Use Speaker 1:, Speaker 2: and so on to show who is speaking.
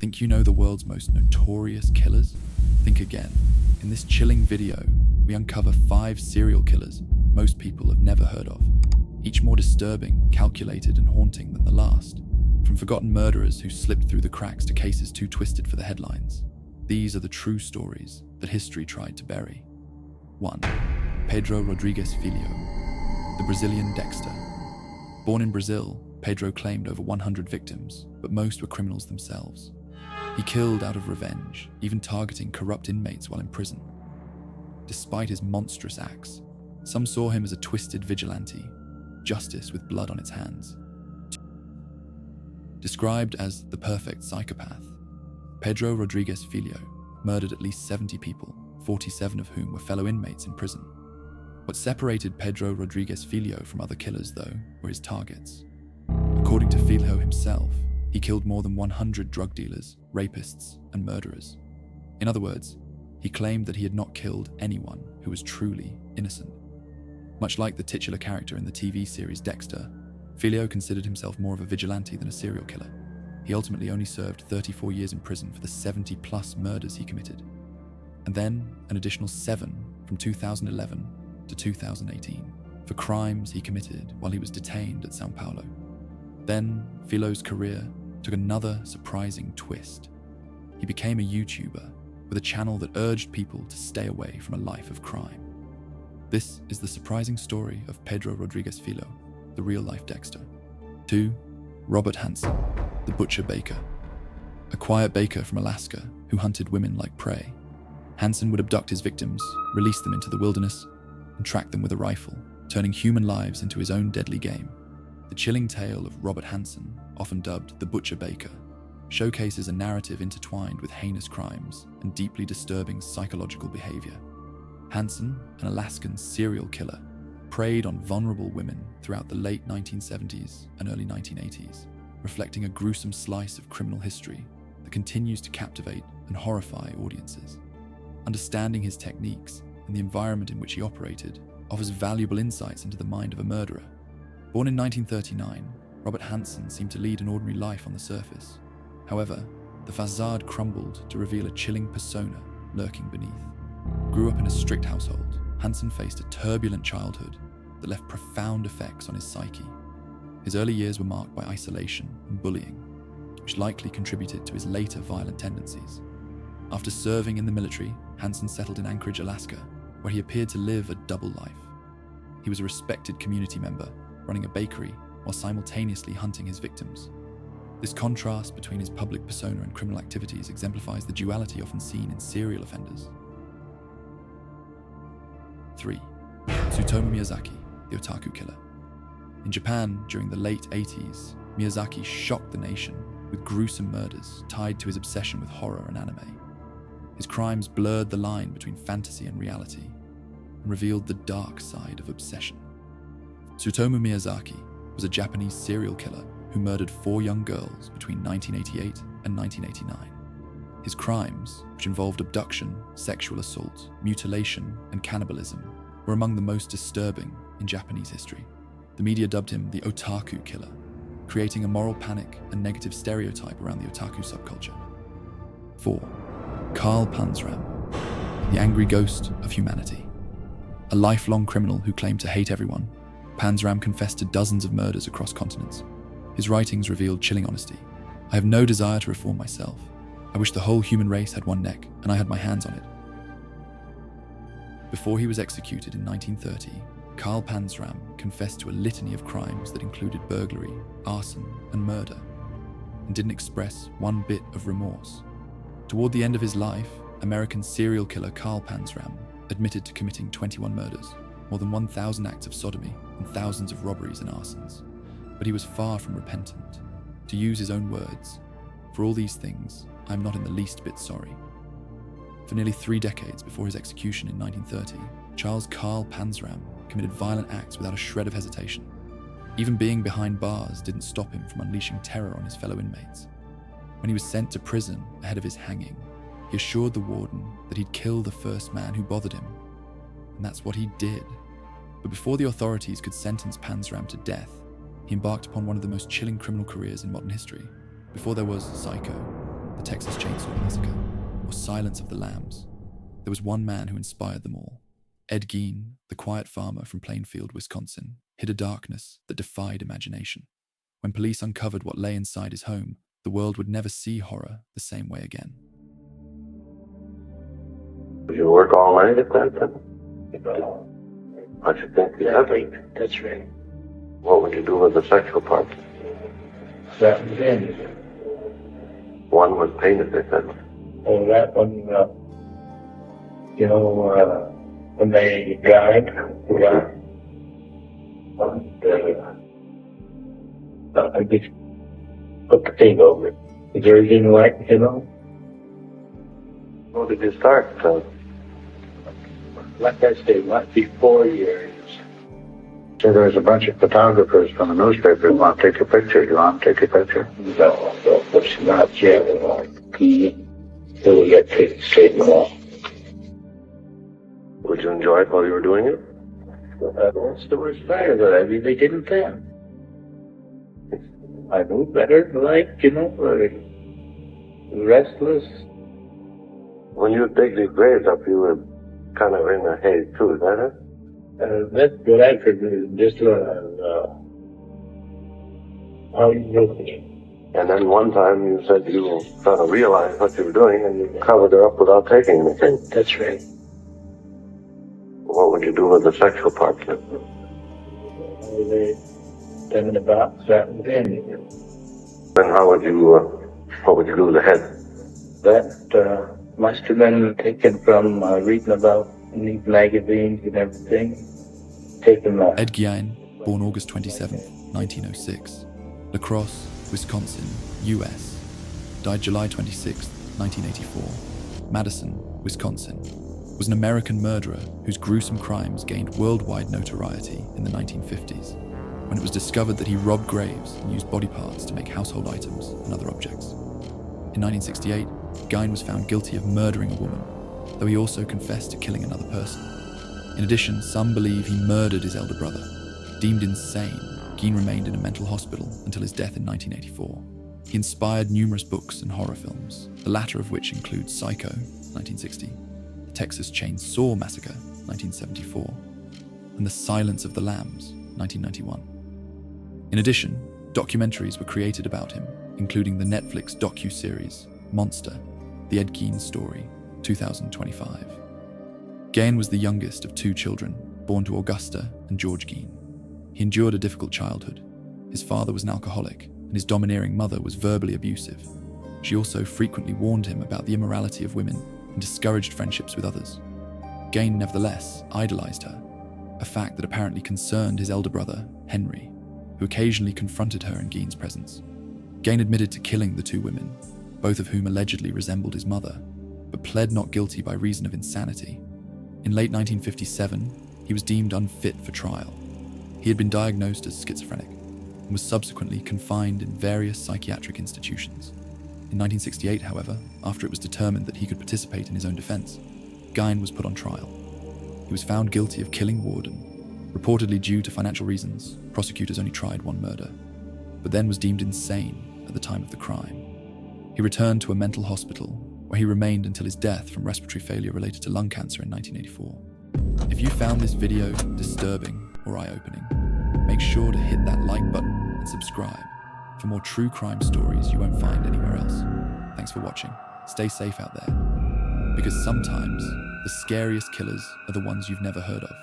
Speaker 1: Think you know the world's most notorious killers? Think again. In this chilling video, we uncover 5 serial killers most people have never heard of, each more disturbing, calculated, and haunting than the last. From forgotten murderers who slipped through the cracks to cases too twisted for the headlines, these are the true stories that history tried to bury. 1. Pedro Rodrigues Filho, the Brazilian Dexter. Born in Brazil, Pedro claimed over 100 victims, but most were criminals themselves. He killed out of revenge, even targeting corrupt inmates while in prison. Despite his monstrous acts, some saw him as a twisted vigilante, justice with blood on its hands. Described as the perfect psychopath, Pedro Rodrigues Filho murdered at least 70 people, 47 of whom were fellow inmates in prison. What separated Pedro Rodrigues Filho from other killers, though, were his targets. According to Filho himself, he killed more than 100 drug dealers, rapists, and murderers. In other words, he claimed that he had not killed anyone who was truly innocent. Much like the titular character in the TV series Dexter, Filho considered himself more of a vigilante than a serial killer. He ultimately only served 34 years in prison for the 70-plus murders he committed, and then an additional 7 from 2011 to 2018 for crimes he committed while he was detained at São Paulo. Then, Filho's career took another surprising twist. He became a YouTuber with a channel that urged people to stay away from a life of crime. This is the surprising story of Pedro Rodrigues Filho, the real-life Dexter. 2. Robert Hansen, the Butcher Baker. A quiet baker from Alaska who hunted women like prey, Hansen would abduct his victims, release them into the wilderness, and track them with a rifle, turning human lives into his own deadly game. The chilling tale of Robert Hansen, often dubbed the Butcher Baker, showcases a narrative intertwined with heinous crimes and deeply disturbing psychological behavior. Hansen, an Alaskan serial killer, preyed on vulnerable women throughout the late 1970s and early 1980s, reflecting a gruesome slice of criminal history that continues to captivate and horrify audiences. Understanding his techniques and the environment in which he operated offers valuable insights into the mind of a murderer. Born in 1939, Robert Hansen seemed to lead an ordinary life on the surface. However, the facade crumbled to reveal a chilling persona lurking beneath. Grew up in a strict household, Hansen faced a turbulent childhood that left profound effects on his psyche. His early years were marked by isolation and bullying, which likely contributed to his later violent tendencies. After serving in the military, Hansen settled in Anchorage, Alaska, where he appeared to live a double life. He was a respected community member, running a bakery while simultaneously hunting his victims. This contrast between his public persona and criminal activities exemplifies the duality often seen in serial offenders. 3. Tsutomu Miyazaki, the Otaku Killer. In Japan, during the late 80s, Miyazaki shocked the nation with gruesome murders tied to his obsession with horror and anime. His crimes blurred the line between fantasy and reality and revealed the dark side of obsession. Tsutomu Miyazaki was a Japanese serial killer who murdered 4 young girls between 1988 and 1989. His crimes, which involved abduction, sexual assault, mutilation, and cannibalism, were among the most disturbing in Japanese history. The media dubbed him the Otaku Killer, creating a moral panic and negative stereotype around the otaku subculture. 4. Karl Panzram, the angry ghost of humanity. A lifelong criminal who claimed to hate everyone, Panzram confessed to dozens of murders across continents. His writings revealed chilling honesty. "I have no desire to reform myself. I wish the whole human race had one neck, and I had my hands on it." Before he was executed in 1930, Karl Panzram confessed to a litany of crimes that included burglary, arson, and murder, and didn't express one bit of remorse. Toward the end of his life, American serial killer Karl Panzram admitted to committing 21 murders, more than 1,000 acts of sodomy, and thousands of robberies and arsons. But he was far from repentant. To use his own words, "For all these things, I am not in the least bit sorry." For nearly 3 decades before his execution in 1930, Charles Karl Panzram committed violent acts without a shred of hesitation. Even being behind bars didn't stop him from unleashing terror on his fellow inmates. When he was sent to prison ahead of his hanging, he assured the warden that he'd kill the first man who bothered him. And that's what he did. But before the authorities could sentence Panzram to death, he embarked upon one of the most chilling criminal careers in modern history. Before there was Psycho, the Texas Chainsaw Massacre, or Silence of the Lambs, there was one man who inspired them all. Ed Gein, the quiet farmer from Plainfield, Wisconsin, hid a darkness that defied imagination. When police uncovered what lay inside his home, the world would never see horror the same way again.
Speaker 2: Did you work all night at that then? I should think you have.
Speaker 3: That's right.
Speaker 2: What would you do with the sexual part?
Speaker 3: That was in.
Speaker 2: One was painted, they said.
Speaker 3: Oh, that one, when they died, I just put the paint over it. Is there anything like,
Speaker 2: How did you start?
Speaker 3: Like I say, might be 4 years. So there's a bunch of photographers from the newspaper who want to take a picture. You want to take a picture? No, it's not yet. Till we get taken off.
Speaker 2: Would you enjoy it while you were doing it?
Speaker 3: What's the worst part of it? I mean, they didn't then. I knew better, restless.
Speaker 2: When you dig these graves up, you were kind of in a haze too, is that it?
Speaker 3: That's what I figured, just how you look at it.
Speaker 2: And then one time you said you were trying to realize what you were doing and you covered her up without taking anything.
Speaker 3: That's right.
Speaker 2: What would you do with the sexual part?
Speaker 3: They them in the box, that was in.
Speaker 2: Then what would you do with the head?
Speaker 3: That must have been taken from reading about in these magazines and everything. Taken
Speaker 1: Ed Gein, born August 27, 1906, La Crosse, Wisconsin, US, died July 26, 1984, Madison, Wisconsin, was an American murderer whose gruesome crimes gained worldwide notoriety in the 1950s, when it was discovered that he robbed graves and used body parts to make household items and other objects. In 1968, Gein was found guilty of murdering a woman, though he also confessed to killing another person. In addition, some believe he murdered his elder brother. Deemed insane, Gein remained in a mental hospital until his death in 1984. He inspired numerous books and horror films, the latter of which include Psycho, 1960, the Texas Chainsaw Massacre, 1974, and The Silence of the Lambs, 1991. In addition, documentaries were created about him, including the Netflix docu-series Monster, The Ed Gein Story, 2025. Gein was the youngest of 2 children, born to Augusta and George Gein. He endured a difficult childhood. His father was an alcoholic, and his domineering mother was verbally abusive. She also frequently warned him about the immorality of women and discouraged friendships with others. Gein, nevertheless, idolized her, a fact that apparently concerned his elder brother, Henry, who occasionally confronted her in Gein's presence. Gein admitted to killing the 2 women, both of whom allegedly resembled his mother, but pled not guilty by reason of insanity. In late 1957, he was deemed unfit for trial. He had been diagnosed as schizophrenic and was subsequently confined in various psychiatric institutions. In 1968, however, after it was determined that he could participate in his own defense, Gein was put on trial. He was found guilty of killing Warden. Reportedly due to financial reasons, prosecutors only tried 1 murder, but then was deemed insane at the time of the crime. He returned to a mental hospital, where he remained until his death from respiratory failure related to lung cancer in 1984. If you found this video disturbing or eye-opening, make sure to hit that like button and subscribe for more true crime stories you won't find anywhere else. Thanks for watching. Stay safe out there, because sometimes the scariest killers are the ones you've never heard of.